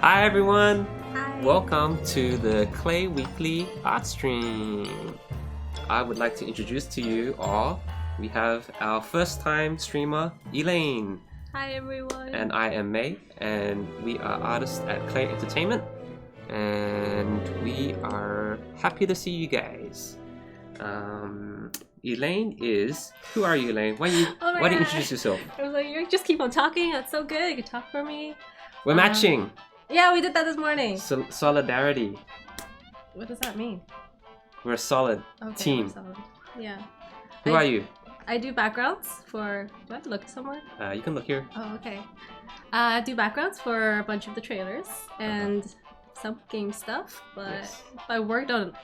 Hi everyone! Hi. Welcome to the Klei Weekly Art Stream. I would like to introduce to you all, we have our first time streamer, Elaine. Hi everyone. And I am May, and we are artists at Klei Entertainment. And we are happy to see you guys. Elaine is... Who are you, Elaine? Why do you introduce yourself? I was like, you just keep on talking. That's so good. You can talk for me. We're matching! Yeah, we did that this morning. Solidarity. What does that mean? We're a solid team. We're solid. Yeah. Who are you? I do backgrounds for... Do I have to look somewhere? You can look here. Oh, okay. I do backgrounds for a bunch of the trailers and some game stuff, but Yes. I worked on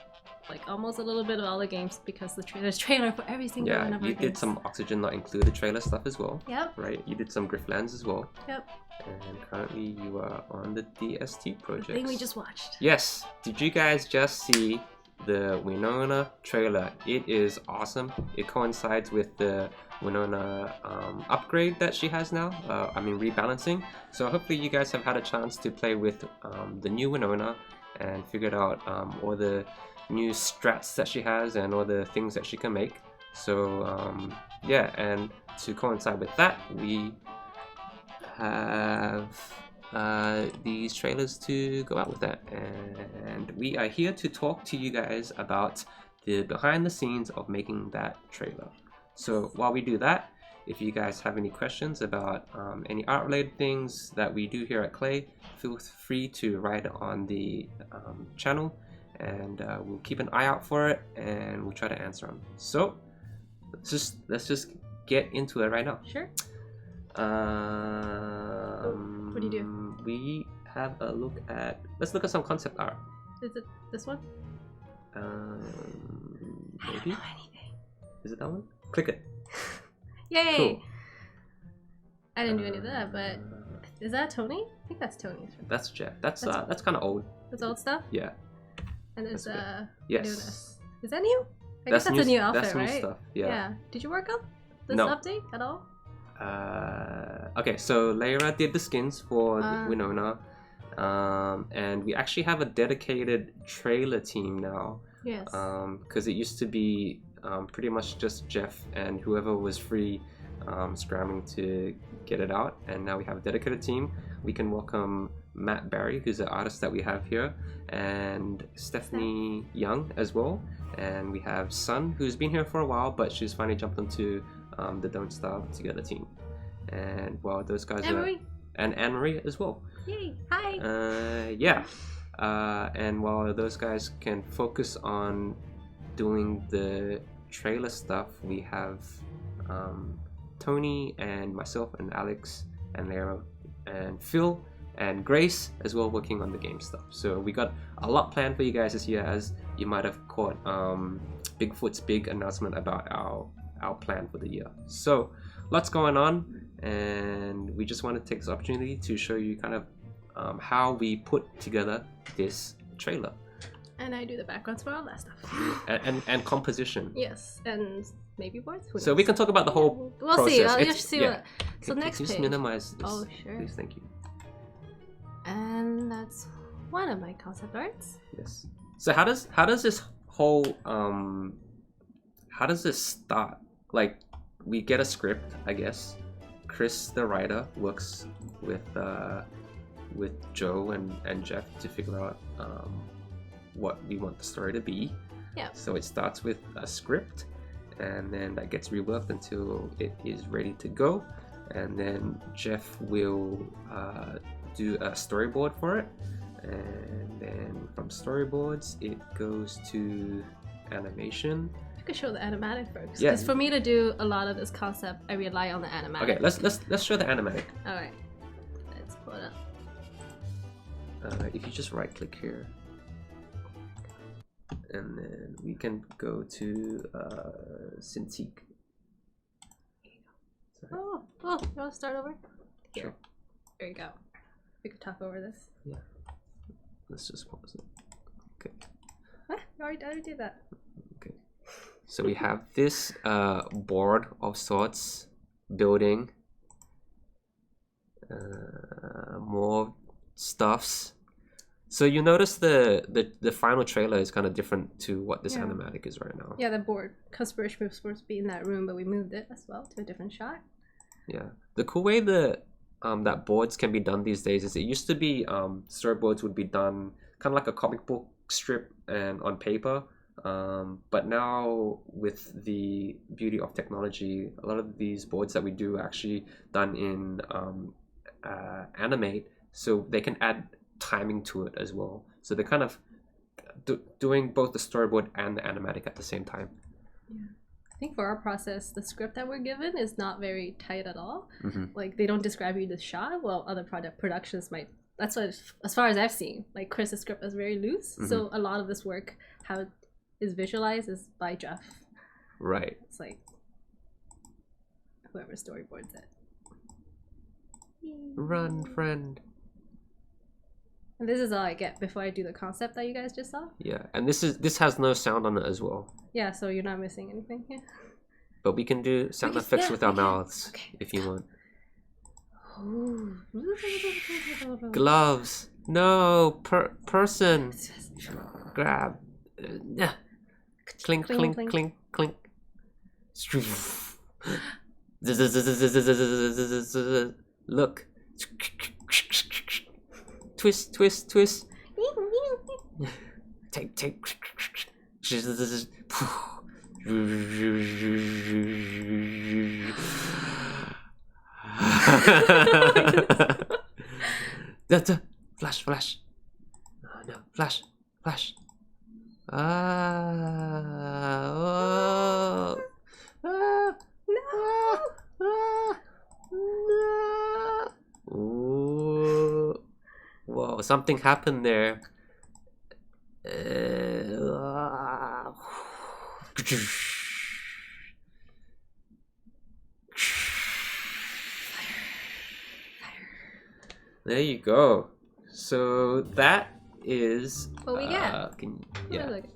like almost a little bit of all the games because there's trailer for every single one of our you games. did some Oxygen Not Included trailer stuff as well. Yep. Right, you did some Grifflands as well. Yep. And currently you are on the DST project. The thing we just watched. Yes. Did you guys just see the Winona trailer? It is awesome. It coincides with the Winona upgrade that she has now. Rebalancing. So hopefully you guys have had a chance to play with the new Winona and figured out all the new strats that she has and all the things that she can make. So yeah, and to coincide with that, we have these trailers to go out with that, and we are here to talk to you guys about the behind the scenes of making that trailer. So while we do that, if you guys have any questions about any art related things that we do here at Klei, feel free to write on the channel, and we'll keep an eye out for it and we'll try to answer them. So let's just get into it right now. Sure. What do you do? We have a look at... Let's look at some concept art. Is it this one? Maybe? I don't know anything. Is it that one? Click it. Yay! Cool. I didn't do any of that, but is that Tony? I think that's Tony's. That's Jeff. That's kind of old. That's old stuff. Yeah. And there's Yes. Winona. Is that new? I guess that's a new outfit, that's right? new stuff. Yeah. Did you work on this No. update at all? Okay, so Lyra did the skins for Winona, and we actually have a dedicated trailer team now. Yes. Because it used to be pretty much just Jeff and whoever was free scrambling to get it out, and now we have a dedicated team. We can welcome Matt Barry, who's an artist that we have here, and Stephanie Young as well, and we have Sun, who's been here for a while, but she's finally jumped onto the Don't Starve Together team. And while those guys and Anne-Marie as well. Yay! Hi! And while those guys can focus on doing the trailer stuff, we have Tony and myself and Alex and Lara and Phil and Grace as well working on the game stuff. So we got a lot planned for you guys this year, as you might have caught Bigfoot's big announcement about our plan for the year. So lots going on, and we just want to take this opportunity to show you kind of how we put together this trailer. And I do the backgrounds for all that stuff. and composition. Yes, and maybe boards. So we can talk about the whole We'll process. see. I'll just see what. So Can next you just page. minimize this? Oh, sure. Please, thank you. And that's one of my concept arts. Yes. So how does this whole how does this start? Like, we get a script, I guess. Chris, the writer, works with Joe and Jeff to figure out what we want the story to be. Yeah. So it starts with a script, and then that gets reworked until it is ready to go, and then Jeff will do a storyboard for it, and then from storyboards it goes to animation. You could show the animatic first. Yeah. Because for me to do a lot of this concept, I rely on the animatic. Okay, let's show the animatic. All right. Let's pull it up. If you just right click here, and then we can go to Cintiq. Oh, you want to start over? Here. Sure. There you go. We could talk over this. Yeah. Let's just pause it. Okay. What? I already did that. Okay. So we have this board of sorts building more stuffs. So you notice the final trailer is kind of different to what this animatic is right now. Yeah, the board. Customer was supposed to be in that room, but we moved it as well to a different shot. Yeah. The cool way that boards can be done these days is it used to be storyboards would be done kind of like a comic book strip and on paper. But now with the beauty of technology, a lot of these boards that we do are actually done in Animate, so they can add timing to it as well. So they're kind of doing both the storyboard and the animatic at the same time. Yeah. I think for our process, the script that we're given is not very tight at all. Mm-hmm. Like they don't describe you the shot, well other productions might. That's what, as far as I've seen, like Chris's script is very loose. Mm-hmm. So a lot of this work, how it is visualized, is by Jeff. Right. It's like whoever storyboards it. Run, friend. And this is all I get before I do the concept that you guys just saw. Yeah, and this has no sound on it as well. Yeah, so you're not missing anything here. But we can do sound effects with our mouths if you want. Gloves. No, person. Grab. Clink, clink, clink, clink. Look. Twist, twist, twist. Take, take. Flash, flash. Oh no, flash, flash. Oh. No. Whoa, something happened there. There you go. So that is what we get.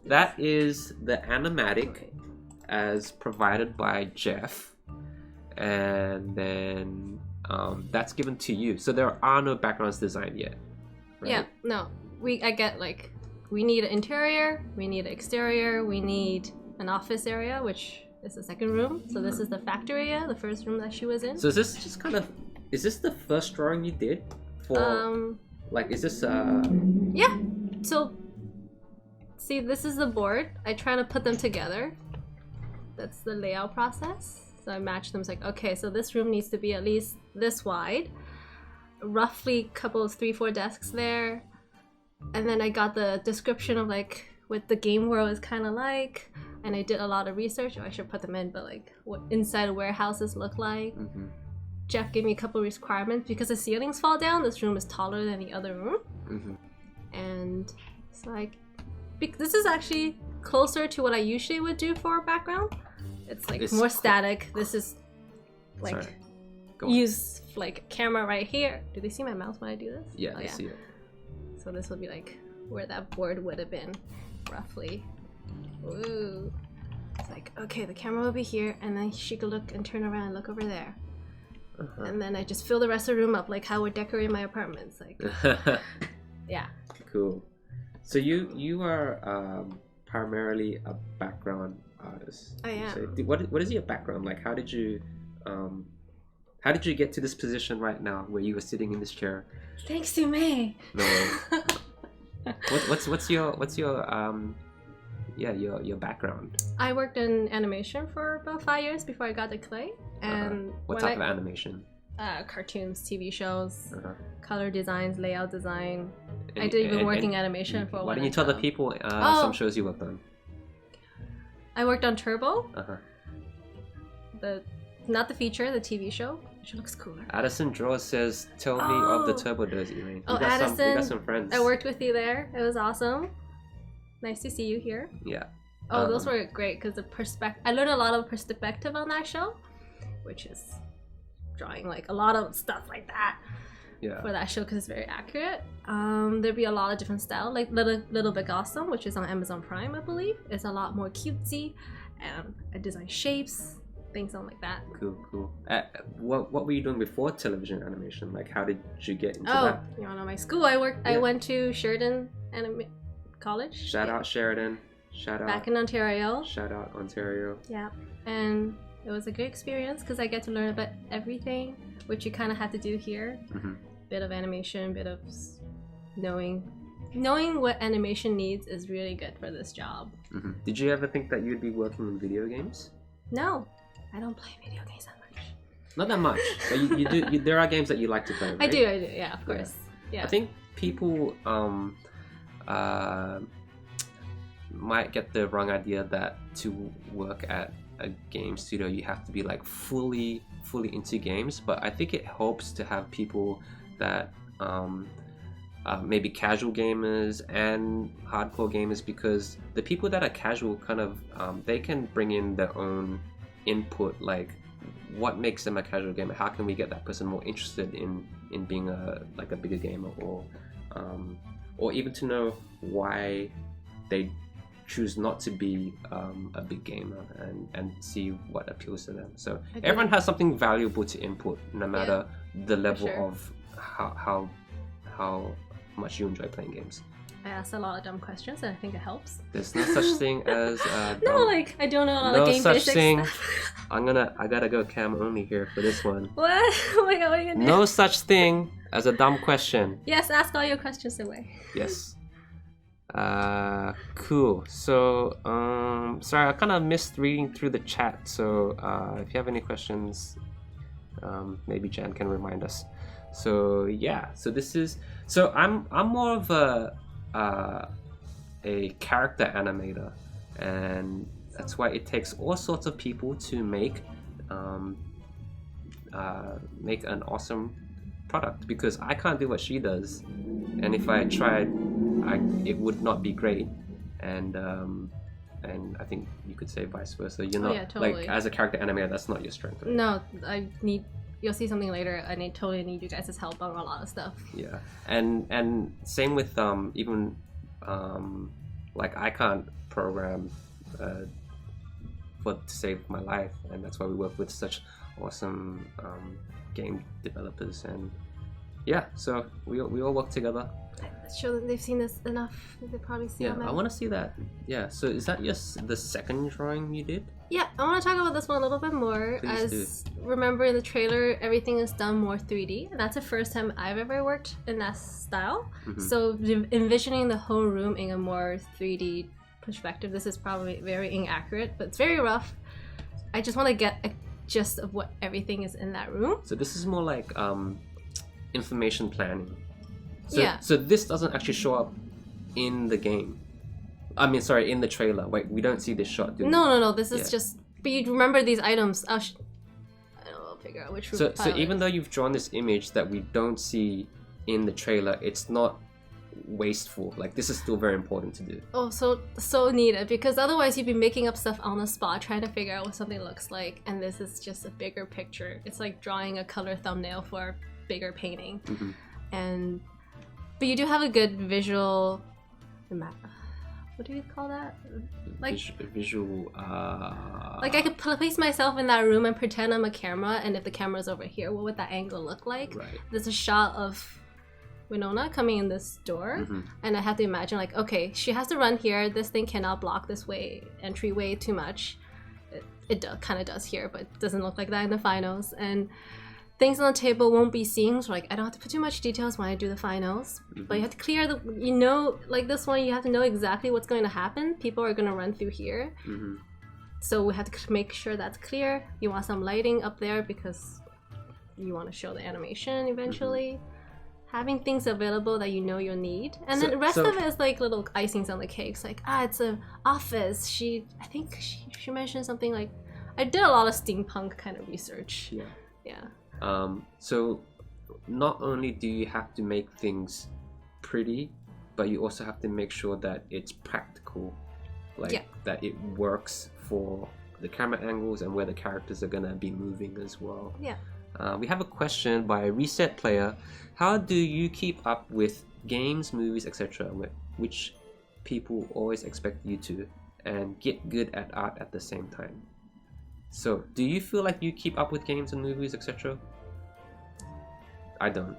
That is the animatic as provided by Jeff, and then that's given to you. So there are no backgrounds designed yet. Right? Yeah, no. I get like we need an interior, we need an exterior, we need an office area, which is the second room. So this is the factory area, the first room that she was in. So is this just kind of, is this the first drawing you did for like, is this yeah. So see, this is the board. I try to put them together. That's the layout process. So I match them. It's like, okay, so this room needs to be at least this wide. Roughly couple of 3-4 desks there. And then I got the description of like what the game world is kind of like. And I did a lot of research. Oh, I should put them in, but like what inside warehouses look like. Mm-hmm. Jeff gave me a couple of requirements because the ceilings fall down. This room is taller than the other room. Mm-hmm. And so this is actually closer to what I usually would do for a background. It's like more static. This is like use like a camera right here. Do they see my mouse when I do this? Yeah, I see it. So this will be like where that board would have been, roughly. Ooh. It's like, okay, the camera will be here, and then she could look and turn around and look over there. Uh-huh. And then I just fill the rest of the room up like how I decorate my apartments. Like, yeah. Cool. So you are primarily a background artist. I am. So what is your background like? How did you get to this position right now where you were sitting in this chair? Thanks to me. No way. What's your background? I worked in animation for about 5 years before I got to Klei. And what type of animation? Cartoons, TV shows, color designs, layout design. I did even working animation for a while. Why didn't you tell the people some shows you worked on? I worked on Turbo. Not the feature, the TV show. She looks cooler. Addison Draw says, "Tell me of the Turbo days, Elaine." Addison, you got some friends. I worked with you there. It was awesome. Nice to see you here. Yeah. Oh, those were great because I learned a lot of perspective on that show, which is drawing like a lot of stuff like that. Yeah. For that show because it's very accurate. There'd be a lot of different style, like Little Big Awesome, which is on Amazon Prime, I believe. It's a lot more cutesy, and I design shapes. things on like that. Cool. What were you doing before television animation? Like, how did you get into Oh, that? you wanna know my school? I went to Sheridan College. Shout out Sheridan. Shout out. Back in Ontario. Shout out Ontario. Yeah, and it was a good experience because I get to learn about everything, which you kind of had to do here. Bit of animation, bit of knowing what animation needs is really good for this job. Did you ever think that you'd be working in video games? No, I don't play video games that much. Not that much, but you do. There are games that you like to play, right? I do. Yeah, of course. Yeah. I think people might get the wrong idea that to work at a game studio you have to be like fully into games, but I think it helps to have people that maybe casual gamers and hardcore gamers, because the people that are casual kind of they can bring in their own input, like what makes them a casual gamer, how can we get that person more interested in being a bigger gamer, or even to know why they choose not to be a big gamer, and see what appeals to them. So everyone has something valuable to input, no matter the level of how much you enjoy playing games. I asked a lot of dumb questions, and I think it helps. There's no such thing as no, like I don't know a lot of game basics. No such thing. I gotta go cam only here for this one. What? Oh my god, what are you gonna do? No such thing as a dumb question. Yes, ask all your questions away. Yes. Cool. So, sorry, I kind of missed reading through the chat. So, if you have any questions, maybe Jan can remind us. So yeah. So this is. So I'm more of a character animator, and that's why it takes all sorts of people to make an awesome product, because I can't do what she does, and if I tried, it would not be great, and I think you could say vice versa. You're not totally. Like as a character animator, that's not your strength. Right? No, you'll see something later. I totally need you guys' help on a lot of stuff. Yeah, and same with even like I can't program to save my life, and that's why we work with such awesome game developers, and yeah, so we all work together. I'm sure that they've seen this enough. They've probably seen it. Yeah, I want to see that. Yeah, so is that the second drawing you did? Yeah, I want to talk about this one a little bit more. Please do. Remember in the trailer, everything is done more 3D, and that's the first time I've ever worked in that style. So envisioning the whole room in a more 3D perspective, this is probably very inaccurate, but it's very rough. I just want to get a gist of what everything is in that room. So this is more like information planning. So, so this doesn't actually show up in the game. I mean, sorry, in the trailer. Wait, we don't see this shot, do we? No. This is just. But you remember these items. I'll figure out which. So even though you've drawn this image that we don't see in the trailer, it's not wasteful. Like, this is still very important to do. Oh, so needed, because otherwise you'd be making up stuff on the spot, trying to figure out what something looks like, and this is just a bigger picture. It's like drawing a color thumbnail for a bigger painting, but you do have a good visual. What do you call that? Like visual. Like I could place myself in that room and pretend I'm a camera, and if the camera's over here, what would that angle look like? Right. There's a shot of Winona coming in this door, and I have to imagine like, okay, she has to run here. This thing cannot block this entryway too much. It kind of does here, but it doesn't look like that in the finals. And things on the table won't be seen, so like I don't have to put too much details when I do the finals. But you have to clear like this one, you have to know exactly what's going to happen. People are going to run through here. So we have to make sure that's clear. You want some lighting up there because you want to show the animation eventually. Having things available that you know you'll need. And then the rest of it is like little icings on the cakes. Like, it's an office. I think she mentioned something like, I did a lot of steampunk kind of research. Yeah. So not only do you have to make things pretty, but you also have to make sure that it's practical, like that it works for the camera angles and where the characters are gonna be moving as well. We have a question by Reset Player. How do you keep up with games, movies, etc., which people always expect you to, and get good at art at the same time? So, do you feel like you keep up with games and movies, etc.? I don't.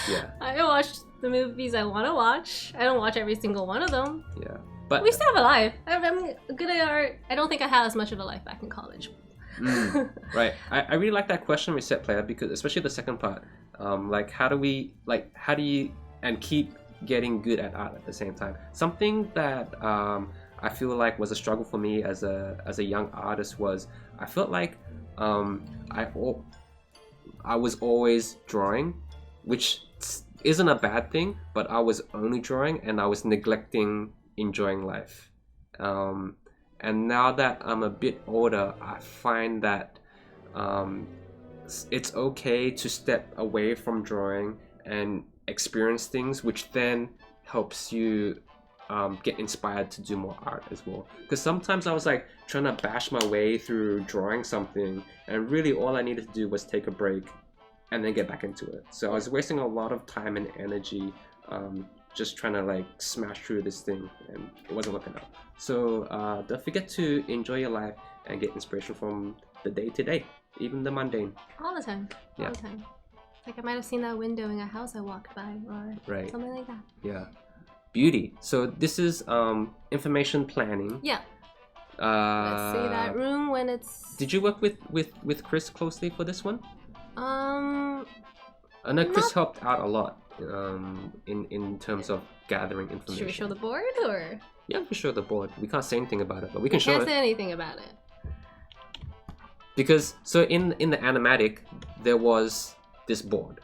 Yeah. I watch the movies I want to watch. I don't watch every single one of them. Yeah. But We still have a life. I'm good at art. I don't think I had as much of a life back in college. Right. I really like that question, Reset Player, because especially the second part. Like, how do you and keep getting good at art at the same time? Something that I feel like was a struggle for me as a young artist was I felt like I was always drawing, which isn't a bad thing, but I was only drawing and I was neglecting enjoying life. And now that I'm a bit older, I find that it's okay to step away from drawing and experience things, which then helps you get inspired to do more art as well. Because sometimes I was like trying to bash my way through drawing something, and really all I needed to do was take a break and then get back into it. So I was wasting a lot of time and energy just trying to like smash through this thing, and it wasn't working out. So don't forget to enjoy your life and get inspiration from the day to day, even the mundane. All the time. Yeah. All the time. Like I might have seen that window in a house I walked by, or something like that. Yeah. Beauty. So this is information planning. Yeah. Let's see that room when it's. Did you work with Chris closely for this one? I know Chris helped out a lot in terms of gathering information. Should we show the board or? Yeah, we show the board. We can't say anything about it, but we can show it. Can't say anything about it. Because so in the animatic there was this board.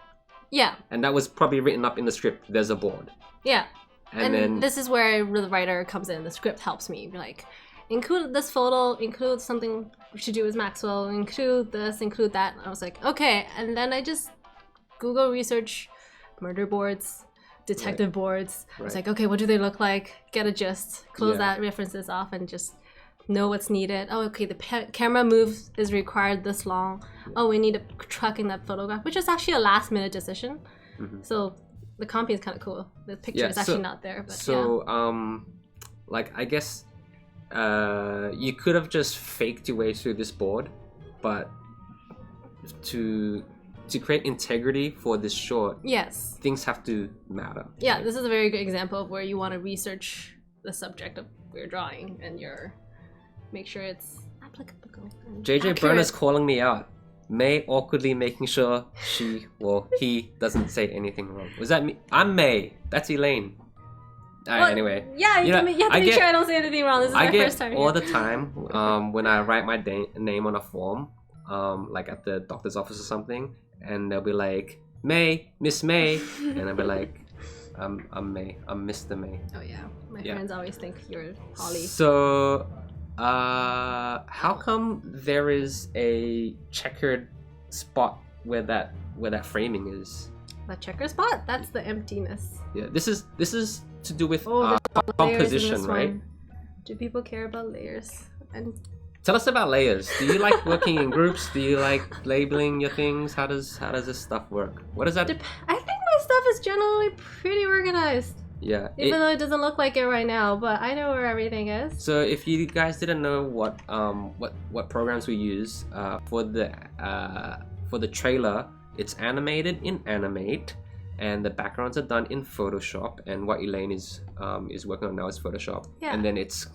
Yeah. And that was probably written up in the script. There's a board. Yeah. And then this is where the writer comes in. The script helps me. Like, include this photo, include something to do with Maxwell, include this, include that. And I was like, okay. And then I just Google research murder boards, detective boards. I was like, okay, what do they look like? Get a gist, close that references off, and just know what's needed. Oh, okay, the camera move is required this long. Oh, we need a truck in that photograph, which is actually a last minute decision. So the compy is kind of cool. The picture is actually not there, but so like I guess you could have just faked your way through this board, but to create integrity for this short, things have to matter. Yeah, this is a very good example of where you want to research the subject of your drawing and make sure it's applicable. JJ Brenner's calling me out. May awkwardly making sure he doesn't say anything wrong. Was that me? I'm May. That's Elaine. Anyway. Yeah, you have to make sure I don't say anything wrong. This is my first time. All the time when I write my name on a form, like at the doctor's office or something, and they'll be like, May, Miss May, and I'll be like, I'm May. I'm Mr. May. Oh yeah, my friends always think you're Holly. So. How come there is a checkered spot where that framing is? A checker spot? That's the emptiness. Yeah, this is to do with composition, right? Do people care about layers? And tell us about layers. Do you like working in groups? Do you like labeling your things? How does this stuff work? What does that? I think my stuff is generally pretty organized. Yeah. Even though it doesn't look like it right now, but I know where everything is. So if you guys didn't know what programs we use for the trailer, it's animated in Animate, and the backgrounds are done in Photoshop. And what Elaine is working on now is Photoshop. Yeah. And then it's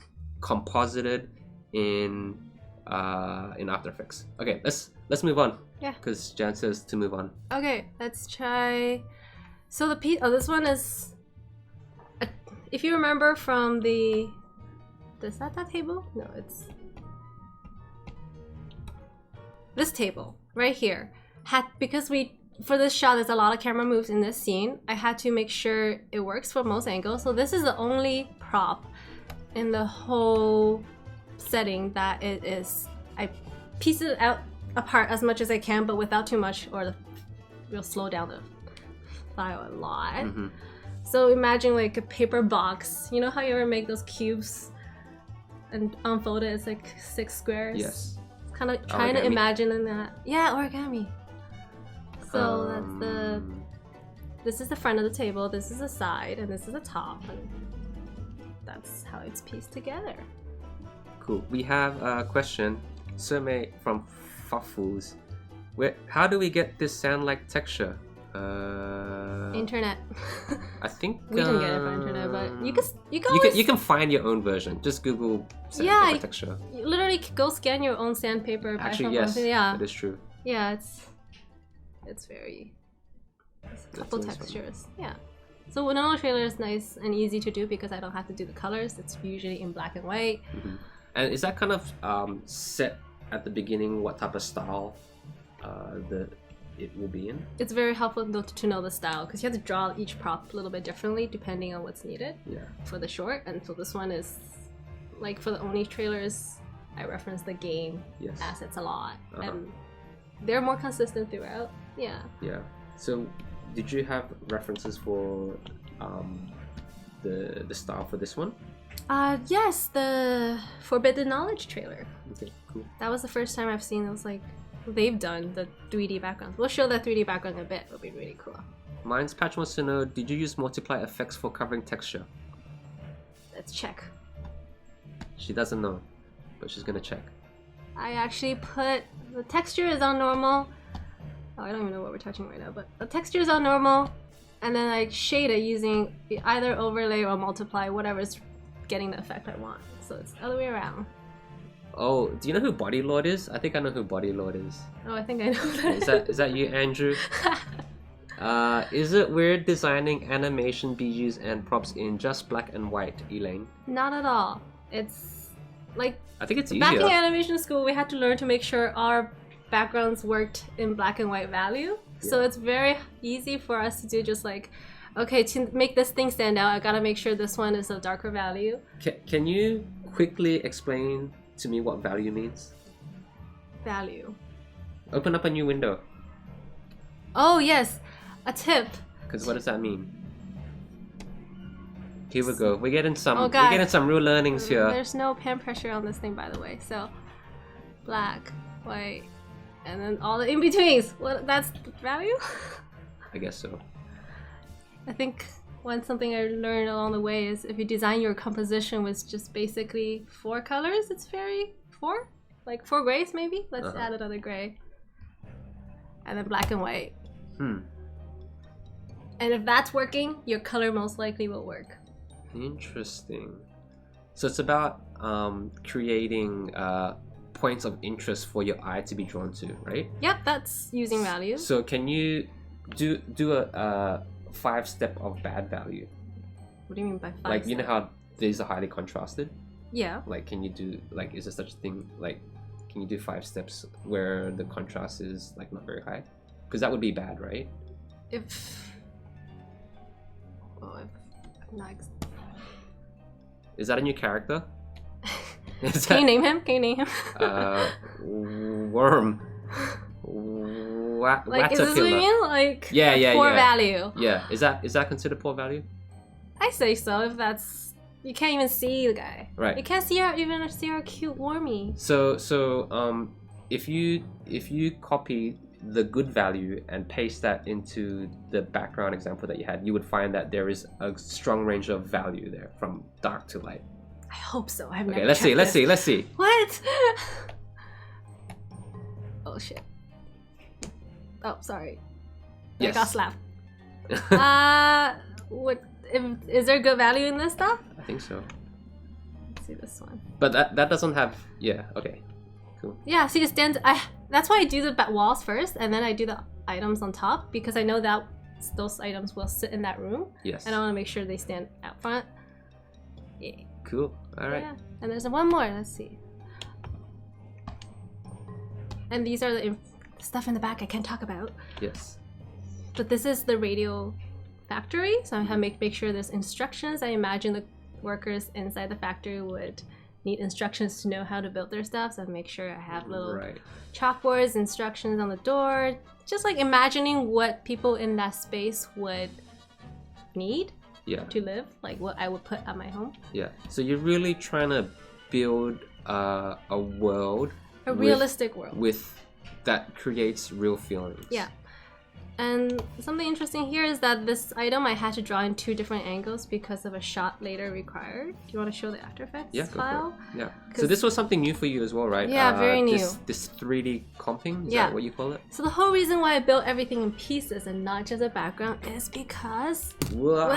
composited in After Effects. Okay, let's move on. Yeah. Because Jan says to move on. Okay, let's try. So the piece. Oh, this one is. If you remember from the... Is that table? No, it's... This table, right here. Because for this shot, there's a lot of camera moves in this scene, I had to make sure it works for most angles. So this is the only prop in the whole setting that it is... I piece it out apart as much as I can, but without too much, or we'll slow down the file a lot. So imagine like a paper box. You know how you ever make those cubes and unfold it? It's like 6 squares. Yes. It's kind of trying to imagine in that. Yeah, origami. So that's the. This is the front of the table. This is the side, and this is the top, and that's how it's pieced together. Cool. We have a question. Survey from Fuffles. How do we get this sand-like texture? Internet. I think we didn't get it from internet, but you can find your own version. Just Google sandpaper texture. You literally go scan your own sandpaper. Actually, yes, yeah, that is true. Yeah, it's very. There's a couple textures. Yeah. So Winona trailer is nice and easy to do because I don't have to do the colors. It's usually in black and white. Mm-hmm. And is that kind of set at the beginning what type of style it will be in? It's very helpful to know the style because you have to draw each prop a little bit differently depending on what's needed for the short. And so this one is like for the Oni trailers, I reference the game assets a lot, and they're more consistent throughout. Yeah. Yeah. So, did you have references for the style for this one? Yes, the Forbidden Knowledge trailer. Okay, cool. That was the first time I've seen. It was like they've done the 3D backgrounds. We'll show that 3D background in a bit. It'll be really cool. Mine's Patch wants to know: did you use multiply effects for covering texture? Let's check. She doesn't know, but she's gonna check. I actually put the texture is on normal. Oh, I don't even know what we're touching right now, but the texture is on normal, and then I shade it using either overlay or multiply, whatever's getting the effect I want. So it's the other way around. Oh, do you know who Body Lord is? I think I know who Body Lord is. Oh, I think I know that. Is that you, Andrew? Is it weird designing animation BGs and props in just black and white, Elaine? Not at all. It's like I think it's easier. Back in animation school, we had to learn to make sure our backgrounds worked in black and white value. Yeah. So it's very easy for us to do just like, okay, to make this thing stand out, I gotta make sure this one is a darker value. Can you quickly explain to me what value means? Value. Open up a new window. Oh yes, a tip. Because what does that mean? Here we go. We're getting some real learnings here. There's no pen pressure on this thing, by the way. So, black, white, and then all the in-betweens. What? That's value? I guess so. I think something I learned along the way is if you design your composition with just basically 4 colors, it's very 4? Like 4 grays maybe? Let's add another gray. And then black and white. And if that's working, your color most likely will work. Interesting. So it's about creating points of interest for your eye to be drawn to, right? Yep, that's using value. So can you do a 5-step of bad value? What do you mean by 5 Like, you know how these are highly contrasted? Yeah. Like, can you do, like, is there such a thing, like, can you do 5 steps where the contrast is, like, not very high? Because that would be bad, right? Is that a new character? Can you name him? Worm. Like, is this what you mean? Like, poor value. Yeah. Is that considered poor value? I say so. If that's, you can't even see the guy. Right. You can't see our cute Wormy. So if you copy the good value and paste that into the background example that you had, you would find that there is a strong range of value there from dark to light. I hope so. I've never. Okay, let's see. What? Oh shit. Oh, sorry. Yes. I got slapped. Is there good value in this stuff? I think so. Let's see this one. But that doesn't have. Yeah. Okay. Cool. Yeah. See, it stands. That's why I do the walls first, and then I do the items on top because I know that those items will sit in that room. Yes. And I want to make sure they stand out front. Yeah. Cool. All right. Yeah. And there's one more. Let's see. And these are the stuff in the back I can't talk about. Yes. But this is the radio factory, so I have to make sure there's instructions. I imagine the workers inside the factory would need instructions to know how to build their stuff, so I make sure I have little chalkboards, instructions on the door, just like imagining what people in that space would need to live, like what I would put at my home. Yeah, so you're really trying to build a world, a realistic world with that creates real feelings. Yeah. And something interesting here is that this item I had to draw in 2 different angles because of a shot later required. Do you want to show the After Effects file? Yeah. So this was something new for you as well, right? Yeah, very new. This 3D comping, is that what you call it? So the whole reason why I built everything in pieces and not just a background is because... What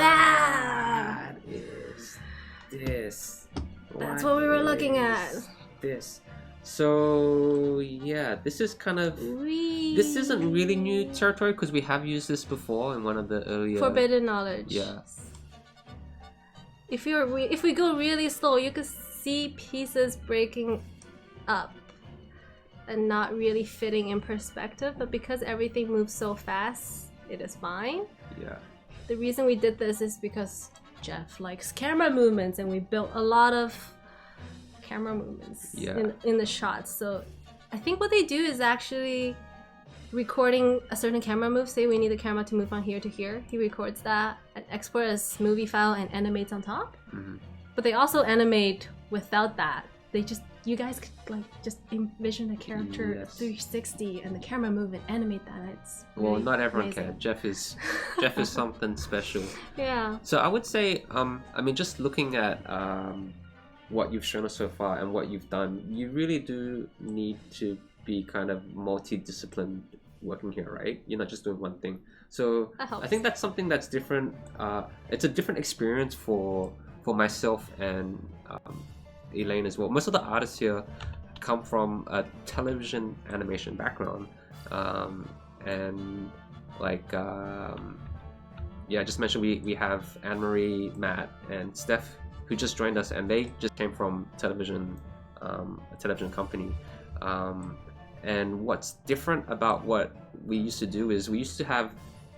is this? That's what we were looking at. This. So yeah, this is kind of this isn't really new territory because we have used this before in one of the earlier Forbidden Knowledge. Yeah. If we go really slow, you could see pieces breaking up and not really fitting in perspective. But because everything moves so fast, it is fine. Yeah. The reason we did this is because Jeff likes camera movements, and we built a lot of camera movements in the shots. So I think what they do is actually recording a certain camera move. Say we need the camera to move from here to here, he records that and exports as movie file and animates on top. But they also animate without that. They just, you guys could like just envision the character 360 and the camera move and animate that. It's really not everyone amazing. can. Jeff is something special. Yeah. So I would say I mean, just looking at what you've shown us so far and what you've done, you really do need to be kind of multidisciplined working here, right? You're not just doing one thing. So I think that's something that's different. It's a different experience for myself and Elaine as well. Most of the artists here come from a television animation background, and like I just mentioned we have Anne-Marie, Matt, and Steph, who just joined us, and they just came from television, a television company. And what's different about what we used to do is we used to have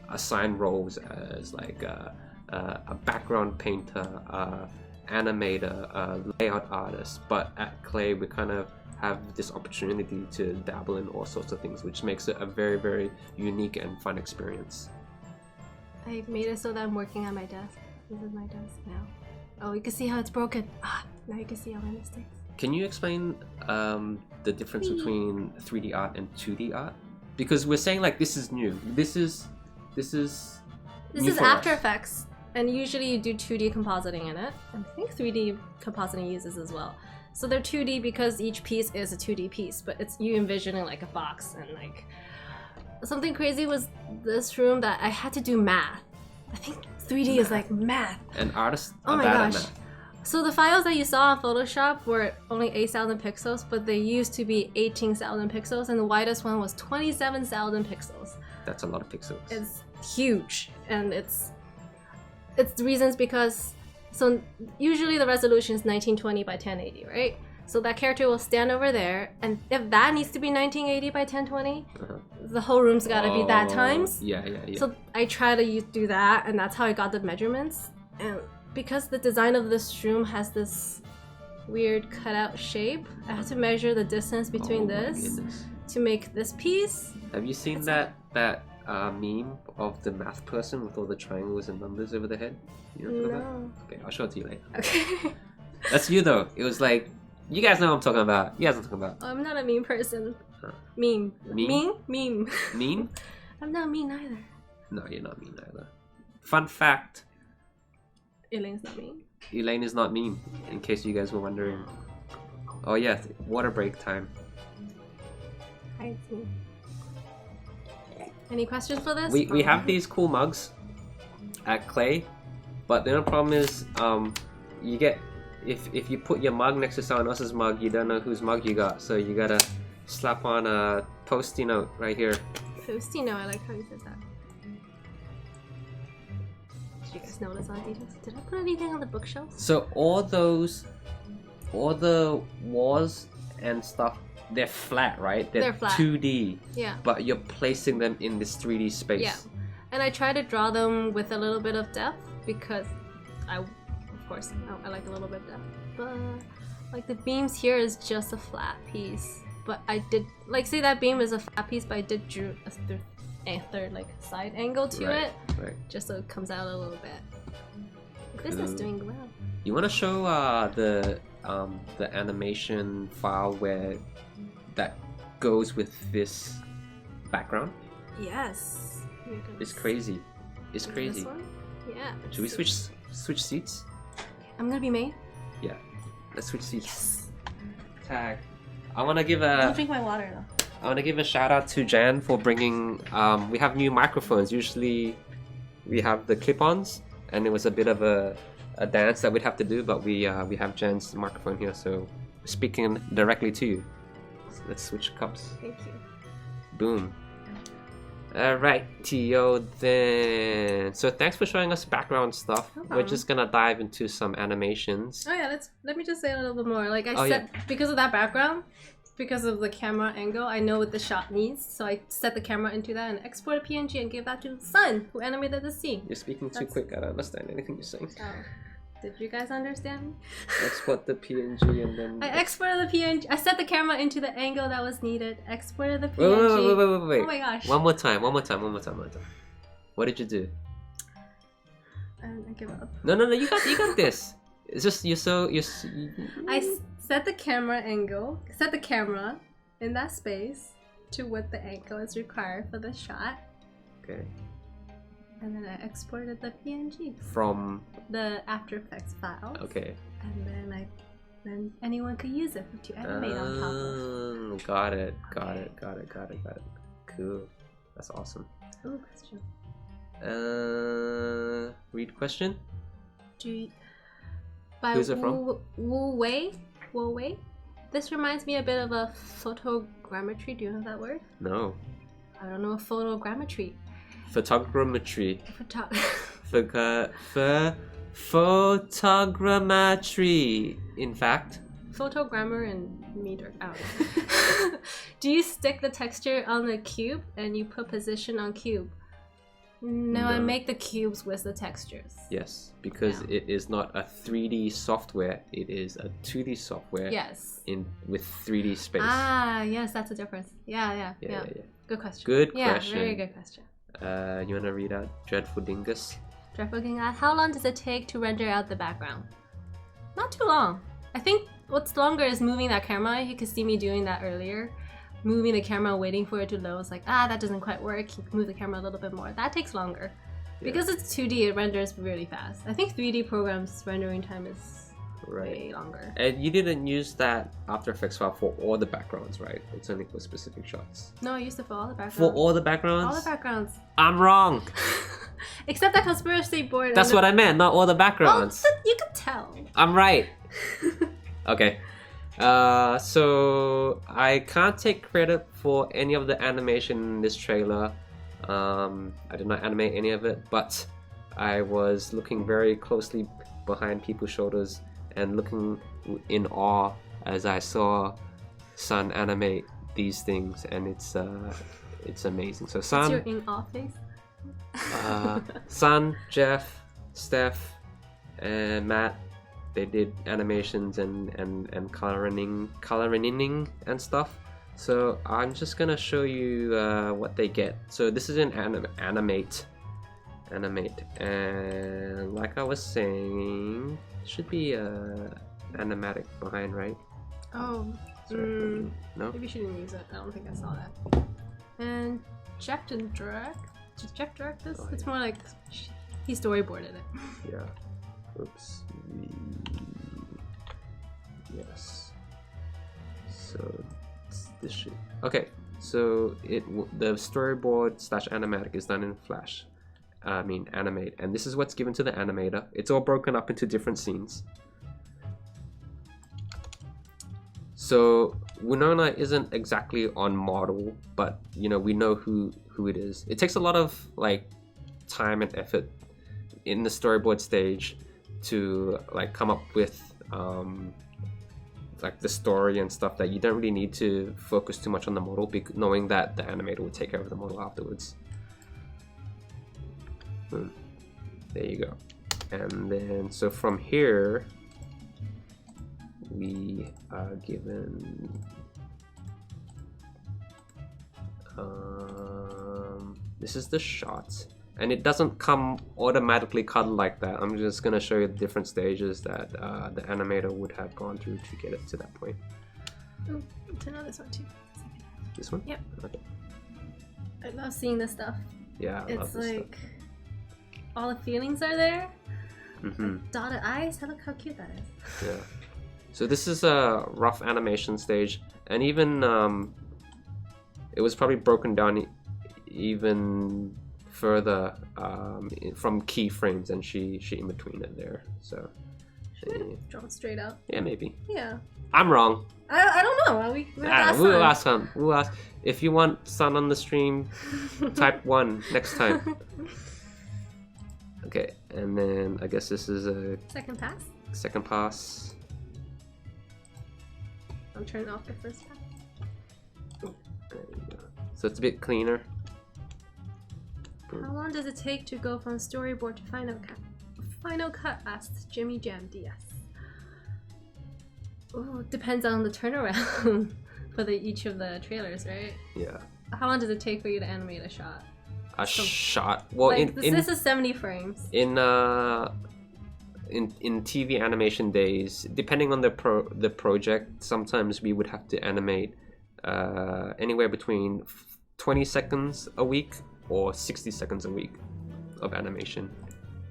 assigned roles as like a background painter, animator, layout artist. But at Klei, we kind of have this opportunity to dabble in all sorts of things, which makes it a very, very unique and fun experience. I made it so that I'm working on my desk. This is my desk now. Oh, you can see how it's broken. Now you can see all my mistakes. Can you explain the difference between 3D art and 2D art? Because we're saying like this is new. This is After Effects, and usually you do 2D compositing in it. I think 3D compositing uses as well. So they're 2D because each piece is a 2D piece, but it's you envisioning like a box. And like something crazy was this room that I had to do math. I think 3D is like math. And artists are bad at math. So the files that you saw on Photoshop were only 8,000 pixels, but they used to be 18,000 pixels, and the widest one was 27,000 pixels. That's a lot of pixels. It's huge, and it's the reasons because so usually the resolution is 1920 by 1080, right? So that character will stand over there, and if that needs to be 1980 by 1020, the whole room's got to be that times. Yeah. So I try to do that, and that's how I got the measurements. And because the design of this room has this weird cutout shape, I have to measure the distance between this to make this piece. Have you seen that meme of the math person with all the triangles and numbers over the head? You know what I'm talking about? Okay, I'll show it to you later. Okay. That's you though. It was like, you guys know what I'm talking about. You guys know what I'm talking about. Oh, I'm not a meme person. Meme. Meme? Meme? I'm not mean either. No, you're not mean either. Fun fact. Elaine's not mean. Elaine is not mean, in case you guys were wondering. Oh yeah, water break time. I see. Any questions for this? We have these cool mugs at Klei, but the only problem is you get if you put your mug next to someone else's mug, you don't know whose mug you got, so you gotta slap on a Post-it note right here. Post-it note, I like how you said that. Did you guys notice on details? Did I put anything on the bookshelf? So all the walls and stuff, they're flat, right? They're flat. 2D. Yeah. But you're placing them in this 3D space. Yeah. And I try to draw them with a little bit of depth because I like a little bit of depth. But like the beams here is just a flat piece. But I did, like say that beam is a flat piece, but I did drew a third like side angle to it. Right. Just so it comes out a little bit. This is doing well. You want to show the animation file that goes with this background? Yes. You're gonna It's crazy. It's see crazy. This one? Yeah. Should we switch seats? I'm gonna be main. Yeah. Let's switch seats. Yes. Tag. I want to give I'll a drink my water though. I want to give a shout out to Jan for bringing. We have new microphones. Usually, we have the clip-ons, and it was a bit of a dance that we'd have to do. But we have Jan's microphone here, so speaking directly to you. So let's switch cups. Thank you. Boom. Alright, Tio then. So thanks for showing us background stuff. No We're problem. just gonna dive into some animations. Oh yeah, let me just say a little bit more. Like I Oh, set because of that background, because of the camera angle, I know what the shot needs. So I set the camera into that and export a PNG and give that to Sun, who animated the scene. You're speaking too That's- quick. I don't understand anything you're saying. Oh. Did you guys understand me? Export the PNG and then. I exported the PNG. I set the camera into the angle that was needed. Exported the Wait. PNG. Wait. Oh my gosh. One more time. What did you do? I give up. No. You got this. It's just Set the camera angle. Set the camera in that space to what the angle is required for the shot. Okay. And then I exported the PNG. From. The After Effects file. Okay. And then anyone could use it to animate on top of. Got it. Cool. That's awesome. Ooh, question. Read question. By Who's it from? Wu Wei. This reminds me a bit of a photogrammetry. Do you know that word? No. I don't know a photogrammetry. Photogrammetry. Photo- Photogrammetry. In fact. Photogrammer and meter. I don't know. Do you stick the texture on the cube and you put position on cube? No, I make the cubes with the textures. Yes, because it is not a 3D software. It is a 2D software. Yes. With 3D space. Ah, yes, that's a difference. Yeah. Yeah. Good question. Good Yeah, question. very good question. You wanna read out Dreadful Dingus? Looking at how long does it take to render out the background? Not too long. I think what's longer is moving that camera. You could see me doing that earlier. Moving the camera, waiting for it to load. It's like, that doesn't quite work. Move the camera a little bit more. That takes longer. Yeah. Because it's 2D, it renders really fast. I think 3D programs rendering time is way longer. And you didn't use that After Effects file for all the backgrounds, right? It's only for specific shots. No, I used it for all the backgrounds. For all the backgrounds? All the backgrounds. I'm wrong! Except that conspiracy board. That's what I meant, not all the backgrounds. Oh, you could tell. I'm right! Okay. So I can't take credit for any of the animation in this trailer. I did not animate any of it, but I was looking very closely behind people's shoulders and looking in awe as I saw Sun animate these things, and it's amazing. So Sun, What's your in-awe face? Sun, Jeff, Steph, and Matt. They did animations and coloring and stuff. So I'm just gonna show you what they get. So this is an animate, and like I was saying, should be animatic behind, right? Oh, No. maybe you shouldn't use it. I don't think I saw that. And Jeff didn't direct. Did Jeff direct this? Oh, it's yeah. more like he storyboarded it. Yeah. Oops. Yes. So this should. Okay. So the storyboard / animatic is done in Flash. Animate, and this is what's given to the animator. It's all broken up into different scenes. So Winona isn't exactly on model, but we know who it is. It takes a lot of time and effort in the storyboard stage to come up with the story and stuff that you don't really need to focus too much on the model, knowing that the animator will take care of the model afterwards. Boom. There you go. And then so from here we are given this is the shot, and it doesn't come automatically cut like that. I'm just gonna show you the different stages that the animator would have gone through to get it to that point. Oh, to know this one too. This one? Yep. Okay. I love seeing this stuff. Yeah, I love It's this like all the feelings are there. stuff. Dotted eyes. Look how cute that is. Yeah. So this is a rough animation stage, and even it was probably broken down even further from keyframes, and she in between it there. So Drawn straight up. yeah, maybe Yeah. I'm wrong. I don't know. We'll ask him. We'll ask if you want Sun on the stream. Type 1 next time. Okay, and then I guess this is a Second pass. second pass. I'm turning off the first pass. There you go. So it's a bit cleaner. How long does it take to go from storyboard to final cut? Final cut, asked Jimmy Jam DS. Oh, depends on the turnaround for each of the trailers, right? Yeah. How long does it take for you to animate a shot? Shot. Well, like, this is 70 frames. In TV animation days, depending on the project, sometimes we would have to animate anywhere between 20 seconds a week or 60 seconds a week of animation.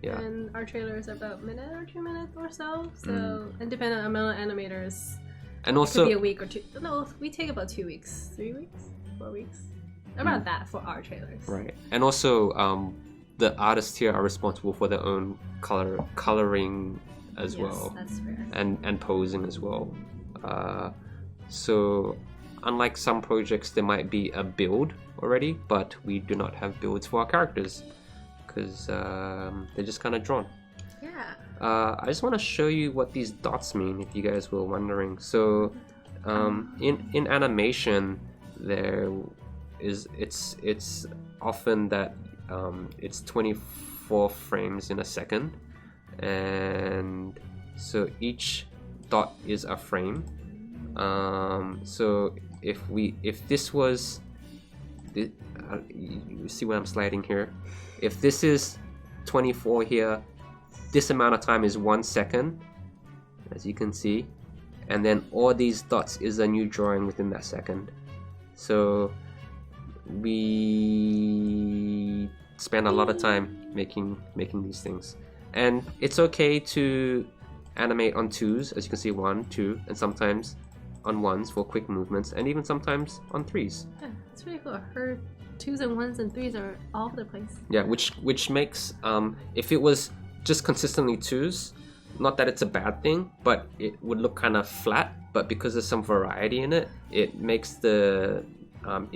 Yeah. And our trailers are about a minute or 2 minutes or so. So, and depending on the amount of animators, and it also could be a week or two. No, we take about 2 weeks, 3 weeks, 4 weeks, around that for our trailers. Right. And also, the artists here are responsible for their own coloring as well. That's fair. And posing as well. So unlike some projects, there might be a build already, but we do not have builds for our characters because they're just kind of drawn. Yeah. I just want to show you what these dots mean, if you guys were wondering. So in animation, it's often that it's 24 frames in a second, and so each dot is a frame. So if this was, you see where I'm sliding here, if this is 24 here, this amount of time is 1 second, as you can see, and then all these dots is a new drawing within that second. So we spend a lot of time making these things, and it's okay to animate on 2s, as you can see, 1, 2, and sometimes on 1s for quick movements, and even sometimes on 3s. Yeah, it's really cool. Her 2s and 1s and 3s are all over the place. Yeah, which makes if it was just consistently 2s, not that it's a bad thing, but it would look kind of flat. But because there's some variety in it, it makes it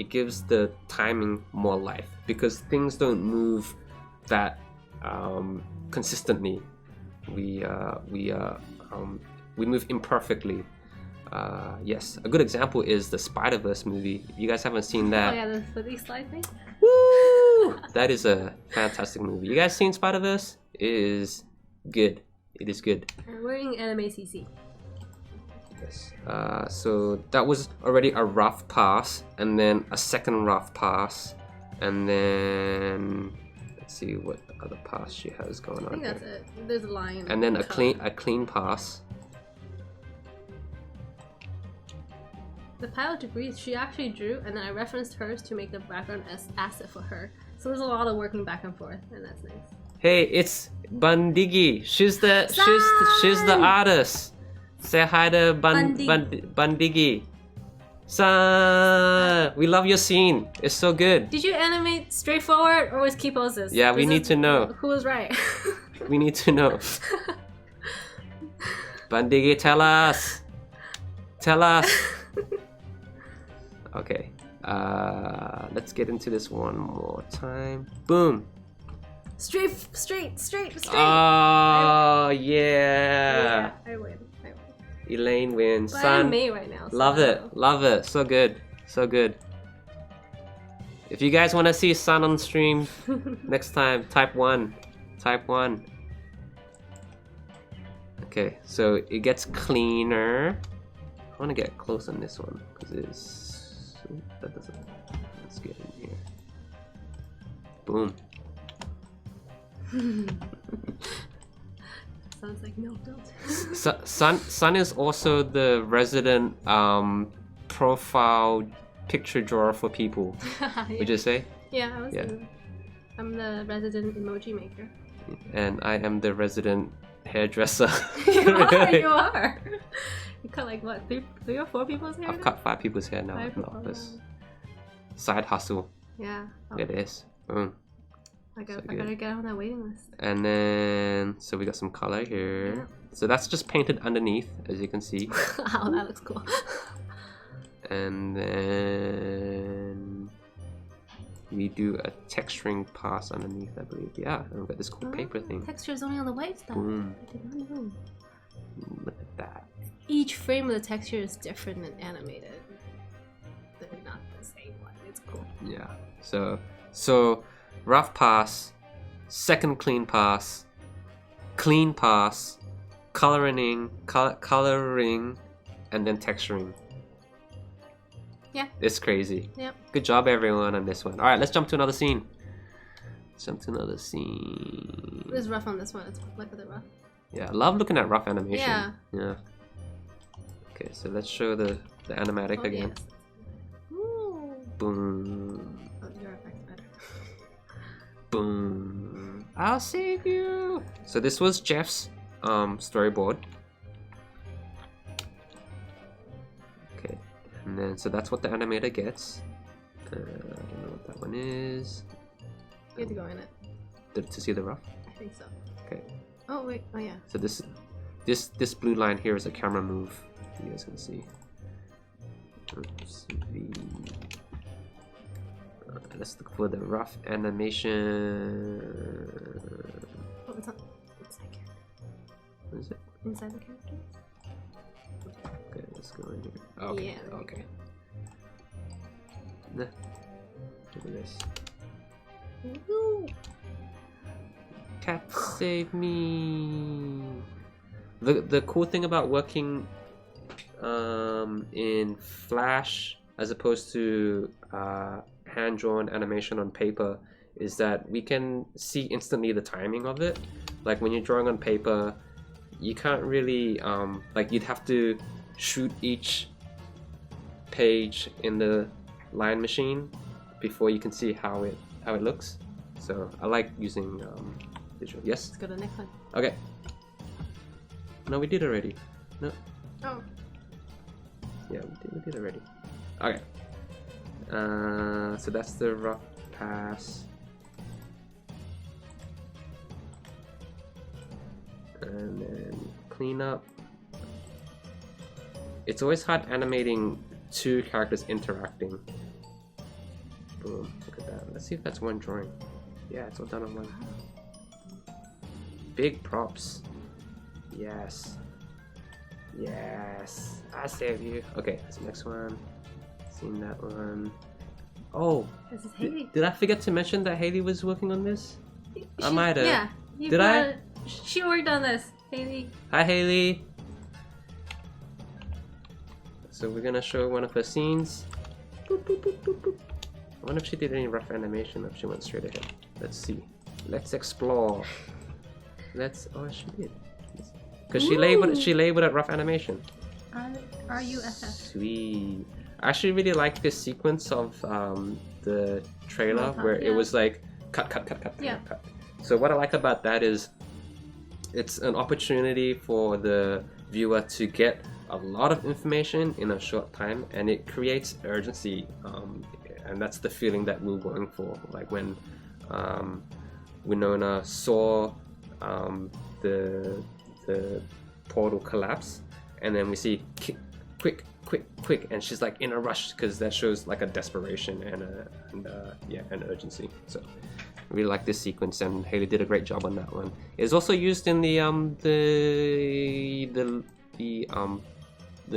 gives the timing more life, because things don't move that consistently. We move imperfectly. Yes, a good example is the Spider-Verse movie. If you guys haven't seen that, Oh yeah, the flippy slide thing. woo! That is a fantastic movie. You guys seen Spider-Verse? It is good. It is good. And we're in Anime CC. Yes. So that was already a rough pass, and then a second rough pass, and then let's see what other pass she has going on. I think that's it. There's a line. And then a clean pass. The pile of debris she actually drew, and then I referenced hers to make the background asset for her. So there's a lot of working back and forth, and that's nice. Hey, it's Bandigi. She's the artist. Say hi to Bandigi. San, we love your scene. It's so good. Did you animate straightforward or with key poses? Yeah, we need to know. Who was right? We need to know. Bandigi, tell us. Tell us. Okay. Let's get into this one more time. Boom. Straight. Oh, yeah. I win. Elaine wins. But Son, I'm May right now. So love it. So good. If you guys want to see Sun on stream next time, type 1. Okay, so it gets cleaner. I want to get close on this one because that doesn't. Let's get in here. Boom. Sounds like milk built. Sun is also the resident profile picture drawer for people. Yeah. Would you say? Yeah, I was. Yeah. I'm the resident emoji maker. And I am the resident hairdresser. You are. You cut like what, three or four people's hair? I've cut 5 people's hair now 5 in the office. Side hustle. Yeah. It is. Boom. I better get on that waiting list. And then, so we got some color here. Yeah. So that's just painted underneath, as you can see. Oh, that looks cool. And then we do a texturing pass underneath, I believe. Yeah, and we've got this cool paper thing. Texture is only on the white stuff. Boom. I did not know. Look at that. Each frame of the texture is different and animated. They're not the same one. It's cool. Yeah. So rough pass, second clean pass, coloring, and then texturing. Yeah. It's crazy. Yep. Good job, everyone, on this one. All right, let's jump to another scene. There's rough on this one. Look at the rough. Yeah, I love looking at rough animation. Yeah. Yeah. Okay, so let's show the animatic again. Yes. Ooh. Boom. Oh, your effect's better. Boom. I'll save you. So this was Jeff's storyboard. Okay, and then so that's what the animator gets. I don't know what that one is. You have to go in it. To see the rough. I think so. Okay. Oh wait. Oh yeah. So this blue line here is a camera move. You guys can see. Oops, let's look for the rough animation. Oh, it's inside character. What is it? Inside the character. Okay, let's go in here. Okay. Yeah, Okay. Nah. Look at this. Woo! Cat save me. The cool thing about working in Flash as opposed to hand-drawn animation on paper is that we can see instantly the timing of it. Like when you're drawing on paper, you can't really like you'd have to shoot each page in the line machine before you can see how it looks. So I like using visual. Yes? Let's go to the next one. Okay. No, we did already. No. Oh. Yeah, we did already. Okay. So that's the rough pass. And then clean up. It's always hard animating 2 characters interacting. Boom, look at that. Let's see if that's one drawing. Yeah, it's all done on one. Big props. Yes. Yes. I saved you. Okay, that's the next one. Seen that one. Oh. This is Haley. Did I forget to mention that Haley was working on this? I might have. Yeah. Did I? She worked on this. Haley. Hi, Haley. So we're gonna show one of her scenes. Boop, boop, boop, boop, boop. I wonder if she did any rough animation or if she went straight ahead. Let's see. Let's explore. Oh, she did. Because she labeled it rough animation. RUFF. Sweet. I actually really like this sequence of the trailer where it was like cut. So what I like about that is it's an opportunity for the viewer to get a lot of information in a short time, and it creates urgency, and that's the feeling that we're going for. Like when Winona saw the portal collapse, and then we see quick, and she's like in a rush because that shows like a desperation and urgency. So I really like this sequence, and Haley did a great job on that one. It's also used in the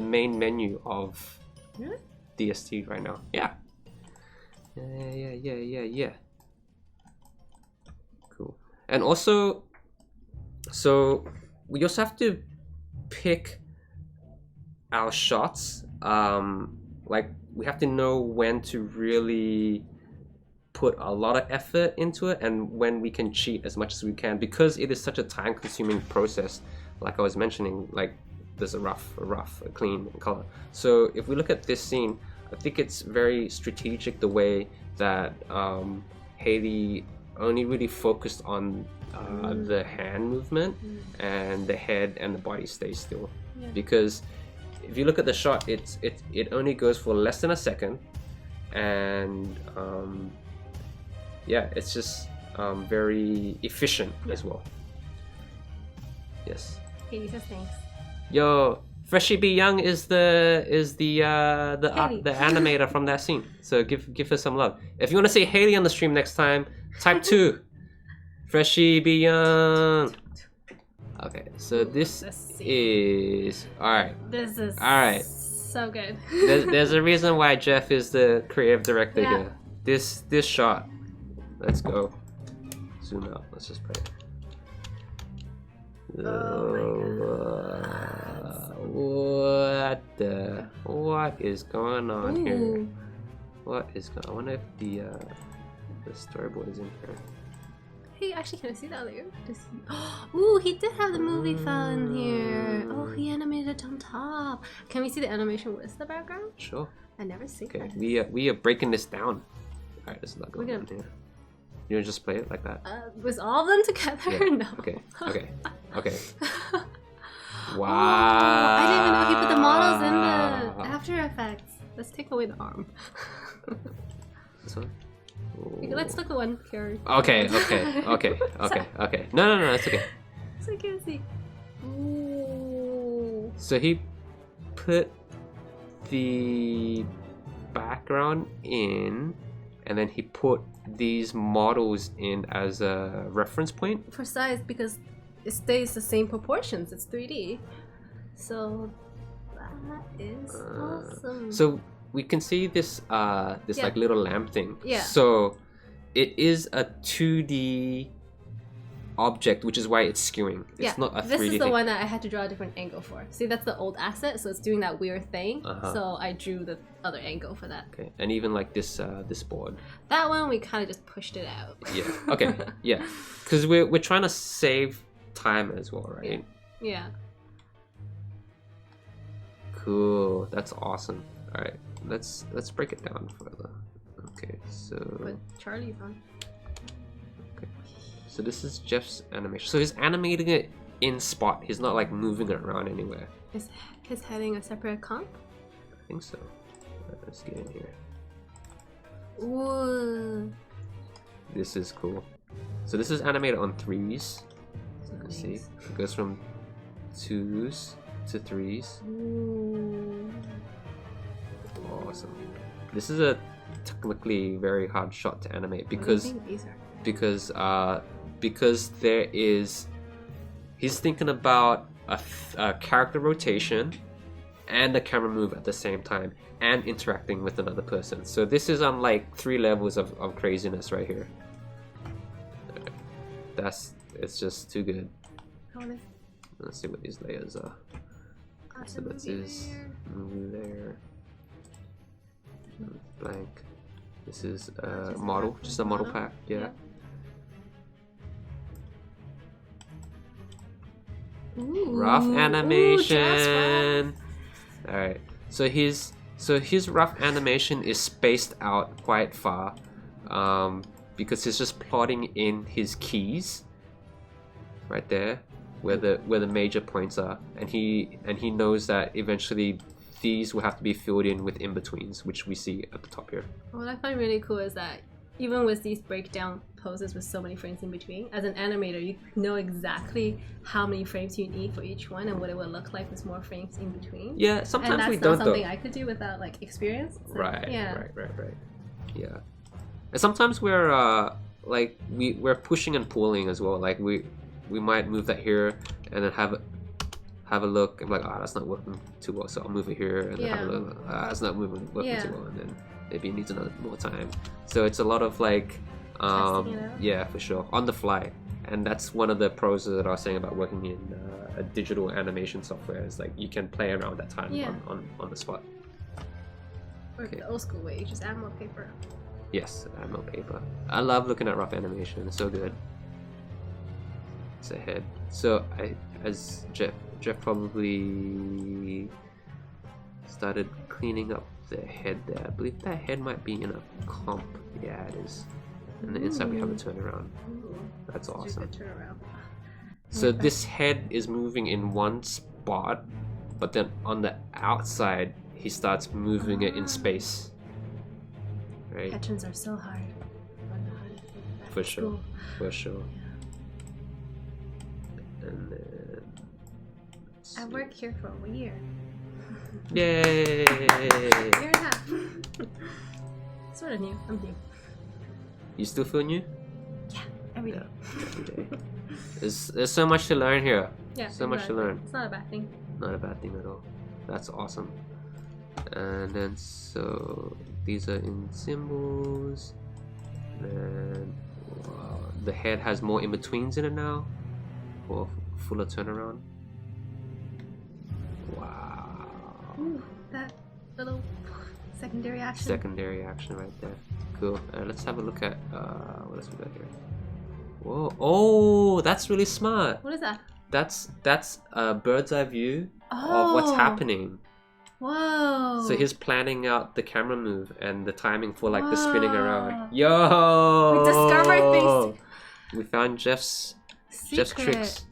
main menu of DST right now. Yeah. Cool. And also, so we also have to pick our shots. Like we have to know when to really put a lot of effort into it and when we can cheat as much as we can, because it is such a time-consuming process. Like I was mentioning, like there's a rough, a clean, and color. So if we look at this scene, I think it's very strategic the way that Haley only really focused on the hand movement, and the head and the body stay still. Yeah. Because if you look at the shot, it only goes for less than a second, and yeah, it's just very efficient as well. Yes. Katie says thanks. Yo, Freshie B Young is the animator from that scene. So give her some love. If you want to say Haley on the stream next time, type 2. Freshie B Young. Okay, so this is alright. This is alright. So good. There's a reason why Jeff is the creative director here. This shot. Let's go. Zoom out. Let's just play it. What is going on here? What is going? I wonder if the storyboard is in here. Hey, actually, can I see that later? Ooh, he did have the movie file in here. Oh, he animated it on top. Can we see the animation with the background? Sure. I never see Okay, that. we are breaking this down. All right, there's a lot going on here. You wanna just play it like that? Was all of them together? Yeah. No. Okay. Wow. Oh, I didn't even know he put the models in the After Effects. Let's take away the arm. This one? Let's look at one here. Okay. No, it's okay. So I can't see. Ooh. So he put the background in, and then he put these models in as a reference point. For size, because it stays the same proportions. It's 3D. So that is awesome. So we can see this like little lamp thing. Yeah. So it is a 2D object, which is why it's skewing. It's not a 3D This is the thing. one that I had to draw a different angle for. See, that's the old asset, so it's doing that weird thing. So I drew the other angle for that. Okay, and even like this this board. That one we kind of just pushed it out. Yeah. Okay. Yeah. Because we're trying to save time as well, right? Yeah. Cool. That's awesome. All right. Let's break it down further. Okay. So. But Charlie's on. Okay. So this is Jeff's animation. So he's animating it in spot. He's not like moving it around anywhere. Is his heading a separate comp? I think so. Let's get in here. Ooh. This is cool. So this is animated on 3s. Let's see. It goes from 2s to 3s. Ooh. Awesome. This is a technically very hard shot to animate because What do you think these are? because there is he's thinking about a character rotation and a camera move at the same time and interacting with another person. So this is on like 3 levels of craziness right here. It's just too good. Let's see what these layers are. So this is movie there. Blank. This is a model, just a model pack. Yeah. Ooh. Rough animation. Ooh, all right. So his rough animation is spaced out quite far, because he's just plotting in his keys, right there, where the major points are, and he knows that eventually these will have to be filled in with in-betweens, which we see at the top here. What I find really cool is that even with these breakdown poses with so many frames in between, as an animator, you know exactly how many frames you need for each one and what it would look like with more frames in between. Yeah, sometimes and we that's don't not something though. I could do without like experience. So, Right. Yeah. Right. Yeah. And sometimes we're like we're pushing and pulling as well. Like we might move that here and then have a look and be like, that's not working too well, so I'll move it here, and then have a look, it's not working too well, and then maybe it needs another more time. So it's a lot of like Testing it out. yeah, for sure, on the fly. And that's one of the pros that I was saying about working in a digital animation software, is like you can play around that time on the spot. Or the old school way, you just add more paper. Yes, add more paper. I love looking at rough animation, it's so good. It's a head. So as Jeff probably started cleaning up the head there. I believe that head might be in a comp. Yeah, it is. And the inside we have a turnaround. Ooh. That's Such a awesome. good turnaround. So this head is moving in one spot, but then on the outside he starts moving it in space. Right? Patrons are so hard. For sure. For sure. And then I work here for a year. Yay! Year and a half. Sort of new. I'm new. You still feel new? Yeah, every day. Every day. There's so much to learn here. Yeah, So much to learn. It's not a bad thing. Not a bad thing at all. That's awesome. And then so these are in symbols. Then the head has more in-betweens in it now for fuller turnaround. Wow. Ooh, that little secondary action. Secondary action right there. Cool. Let's have a look at what else we got here. Whoa. Oh, that's really smart. What is that? That's a bird's eye view of what's happening. Whoa. So he's planning out the camera move and the timing for like the spinning around. Yo! We discovered things. We found Jeff's tricks.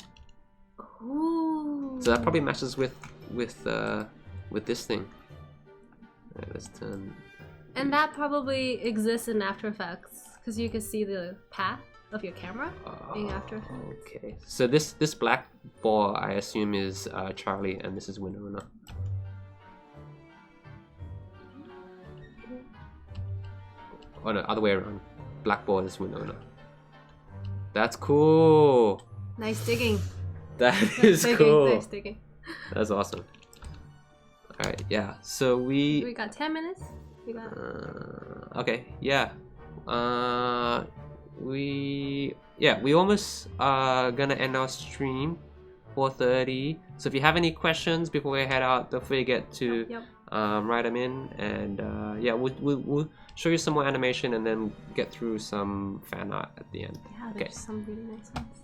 Ooh. So that probably matches with this thing. Alright, let's turn. And that probably exists in After Effects because you can see the path of your camera in After Effects. Okay. So this black ball I assume is Charlie and this is Winona. Oh no, other way around. Black ball is Winona. That's cool. Nice digging. That is cool. Nice digging. That's awesome. Alright, yeah. So we got 10 minutes. We got. Okay, yeah. We almost gonna end our stream 4:30. So if you have any questions before we head out, don't forget to write them in, and yeah, we'll show you some more animation and then get through some fan art at the end. Yeah, there's some really nice ones.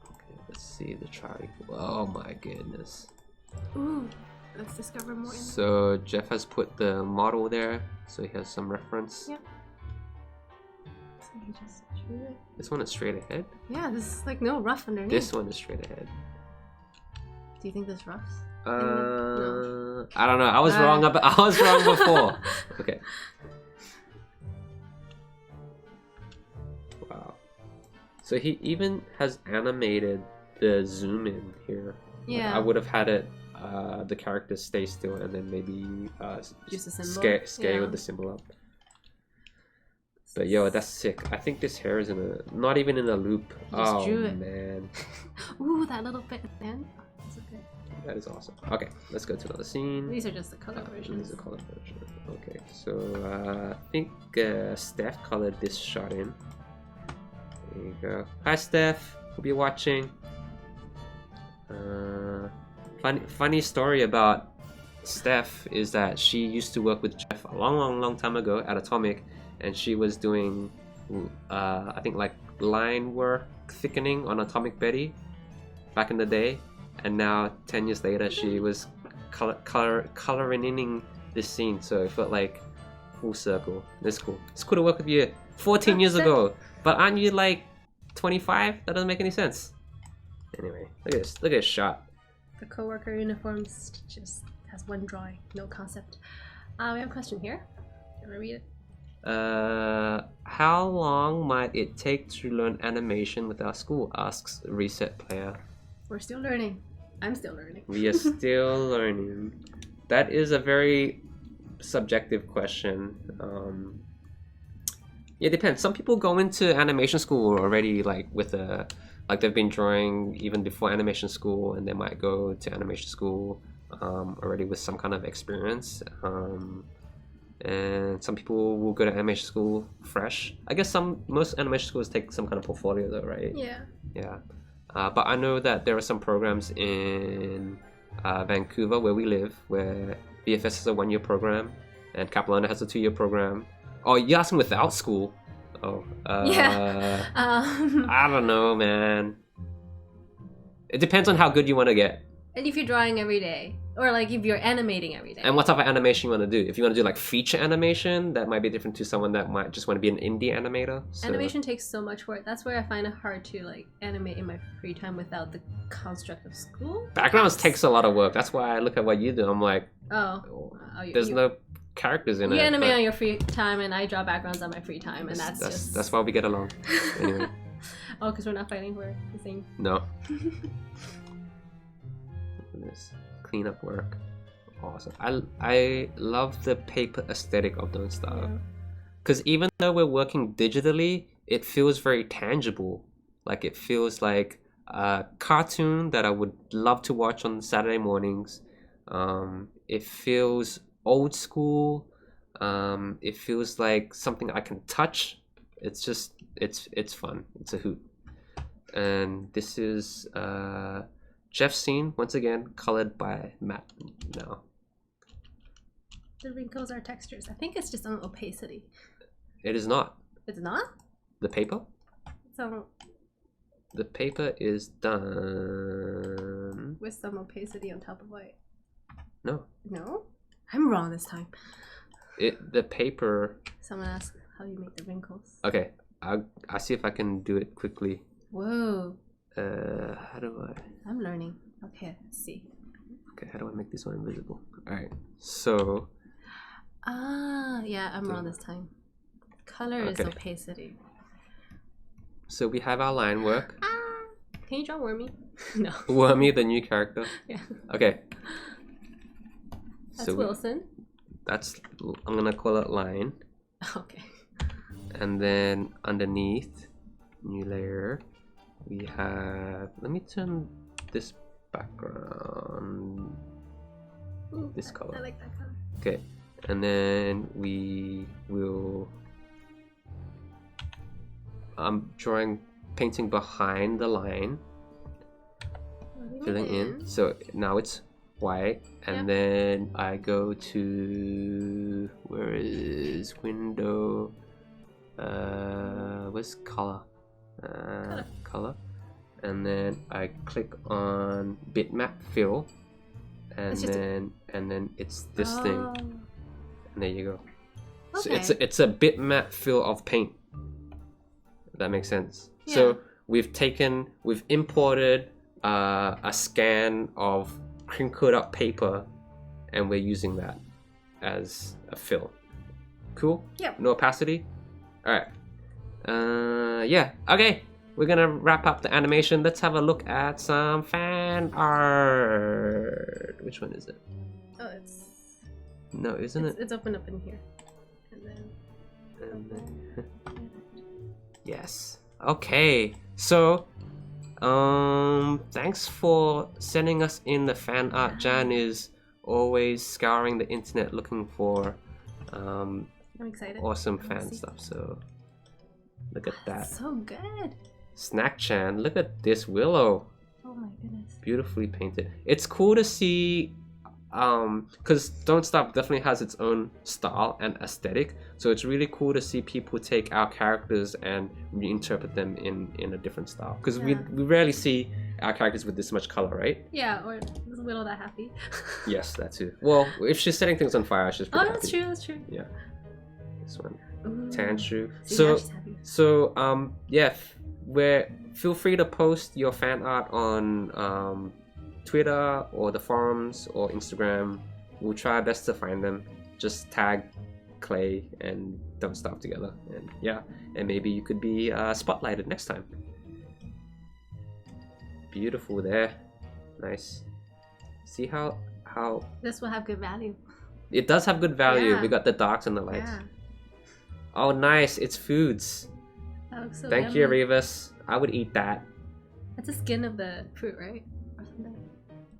Okay, let's see the Charlie. Oh my goodness. Ooh, let's discover more. So Jeff has put the model there, so he has some reference. Yep. So he just drew it. This one is straight ahead. Yeah, this is like no rough underneath. This one is straight ahead. Do you think this roughs? No. I don't know. I was wrong. I was wrong before. Okay. Wow. So he even has animated the zoom in here. Yeah. Like I would have had it. The character stay still and then maybe use the symbol. scale the symbol up. But yo, that's sick. I think this hair is not even in a loop. Just drew it. Man. Ooh, that little bit at the end. That's okay. That is awesome. Okay, let's go to another scene. These are just the color versions. These are color versions. Okay, so I think Steph colored this shot in. There you go. Hi Steph, hope you're watching. Funny story about Steph is that she used to work with Jeff a long time ago at Atomic, and she was doing I think like line work thickening on Atomic Betty back in the day, and now 10 years later she was coloring in this scene, so it felt like full circle. That's cool. It's cool to work with you 14 years ago, but aren't you like 25? That doesn't make any sense. Anyway, look at this shot. The coworker uniforms just has one drawing, no concept. We have a question here. You want to read it? How long might it take to learn animation with our school? Asks Reset Player. We're still learning. I'm still learning. We are still learning. That is a very subjective question. Yeah, it depends. Some people go into animation school already like with a they've been drawing even before animation school, and they might go to animation school already with some kind of experience. And some people will go to animation school fresh. I guess most animation schools take some kind of portfolio though, right? Yeah. Yeah. But I know that there are some programs in Vancouver where we live where VFS is a 1-year program and Capilano has a 2-year program. Oh, you're asking without school? Oh. Yeah. I don't know, man. It depends on how good you want to get. And if you're drawing every day, Or like if you're animating every day. And what type of animation you want to do? If you want to do like feature animation, that might be different to someone that might just want to be an indie animator. So. Animation takes so much work. That's where I find it hard to like animate in my free time without the construct of school. Backgrounds takes a lot of work. That's why I look at what you do. I'm like, there's no characters in it. You animate on your free time, and I draw backgrounds on my free time, and that's why we get along. Anyway. Oh, because we're not fighting for the same. No. This cleanup work, awesome. I love the paper aesthetic of Don't Starve, because even though we're working digitally, it feels very tangible. Like it feels like a cartoon that I would love to watch on Saturday mornings. It feels old school. It feels like something I can touch. It's just it's fun. It's a hoot. And this is Jeff's scene, once again, colored by Matt now. The wrinkles are textures. I think it's just on opacity. It is not. It's not? The paper? So the paper is done. With some opacity on top of white. No. No? I'm wrong this time. The paper... Someone asked how you make the wrinkles. Okay, I'll see if I can do it quickly. Whoa. How do I... I'm learning. Okay, let's see. Okay, how do I make this one invisible? Alright, so... Yeah, I'm wrong this time. Color is opacity. So we have our line work. Can you draw Wormy? No. Wormy, the new character? Yeah. Okay. That's Wilson. I'm gonna call it line. Okay. And then underneath, new layer, we have, let me turn this background, this color. I like that color. Okay, and then we will, I'm painting behind the line, filling in. So now it's white, and then I go to, where is window? Where's color? Color. And then I click on bitmap fill, and then it's this thing. And there you go. Okay. So it's a bitmap fill of paint. If that makes sense. Yeah. So we've imported a scan of crinkled up paper, and we're using that as a fill. Cool? Yep. No opacity? Alright. Yeah. Okay. We're gonna wrap up the animation. Let's have a look at some fan art. Which one is it? Oh, it's... No, isn't it? It's open up in here. And then... Yes. Okay. So, thanks for sending us in the fan art. Jan is always scouring the internet looking for I'm excited. awesome fan stuff. So, look at that. So good. Snack Chan, look at this willow. Oh my goodness. Beautifully painted. It's cool to see, because Don't Stop definitely has its own style and aesthetic. So it's really cool to see people take our characters and reinterpret them in a different style. Because we rarely see our characters with this much color, right? Yeah, or is Willow that happy? Yes, that too. Well, if she's setting things on fire, she's pretty happy. That's true, that's true. Yeah. This one. Ooh. Tanshu. So, yeah, feel free to post your fan art on Twitter or the forums or Instagram. We'll try our best to find them. Just tag Klei and Don't Stop together, and and maybe you could be spotlighted next time. Beautiful there. Nice. See how this will have good value. It does have good value. Yeah. We got the darks and the lights. Yeah. Oh, nice. It's foods. That looks so Thank yummy. you, Revis. I would eat that. That's the skin of the fruit, right? Or something.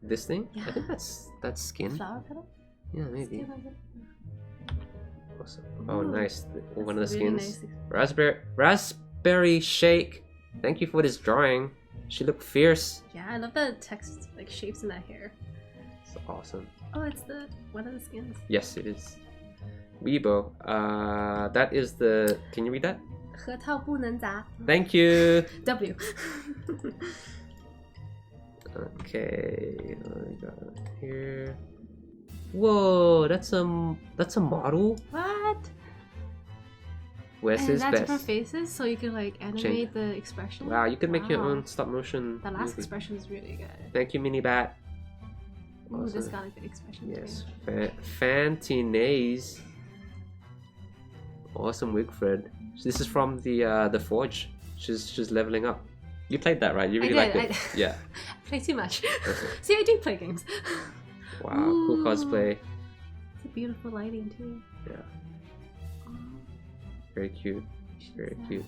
This thing? Yeah. I think that's skin. Flower petal? Yeah, maybe. Skin of it? Awesome. Oh, Ooh, nice. One of the that's really skins. nice. Raspberry shake. Thank you for this drawing. She looked fierce. Yeah, I love the text, like shapes in that hair. It's awesome. Oh, it's one of the skins. Yes, it is. Weibo. That is the. Can you read that? 核桃不能砸. Thank you. W. Okay, we got here. Whoa, that's a model. What? Where's And his that's best? different faces, so you can like animate the expression. Wow, you can make your Wow. own stop motion. The last movie. expression is really good. Thank you, Mini Bat. Ooh, this Awesome. got a good expression Yes, too. Fantinaise. Awesome Wigfred. This is from the Forge. She's leveling up. You played that, right? You really liked it. Yeah. I play too much. Okay. See, I do play games. Wow, cool Ooh. cosplay. It's a beautiful lighting too. Yeah, Oh, very cute. she's Very nice. cute.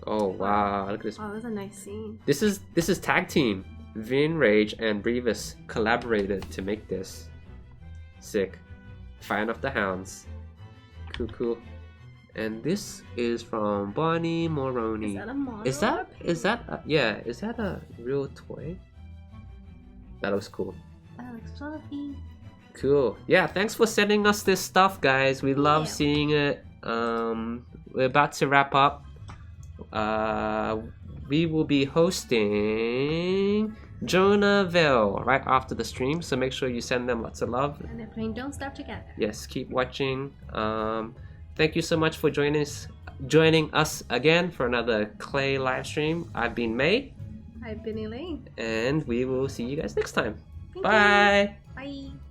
Oh wow, look at this. Oh, that's a nice scene. This is tag team. Vin, Rage, and Brevis collaborated to make this. Sick. Fan of the Hounds. Cool. And this is from Bonnie Moroney. Is that a model? Is that a real toy? That looks cool. That looks fluffy. Cool. Yeah, thanks for sending us this stuff, guys. We love Yeah. seeing it. We're about to wrap up. We will be hosting Jonaville right after the stream, so make sure you send them lots of love. And they're playing Don't Starve Together. Yes, keep watching. Thank you so much for joining us again for another Klei live stream. I've been May, I've been Elaine. and we will see you guys next time. Thank Bye. you. Bye.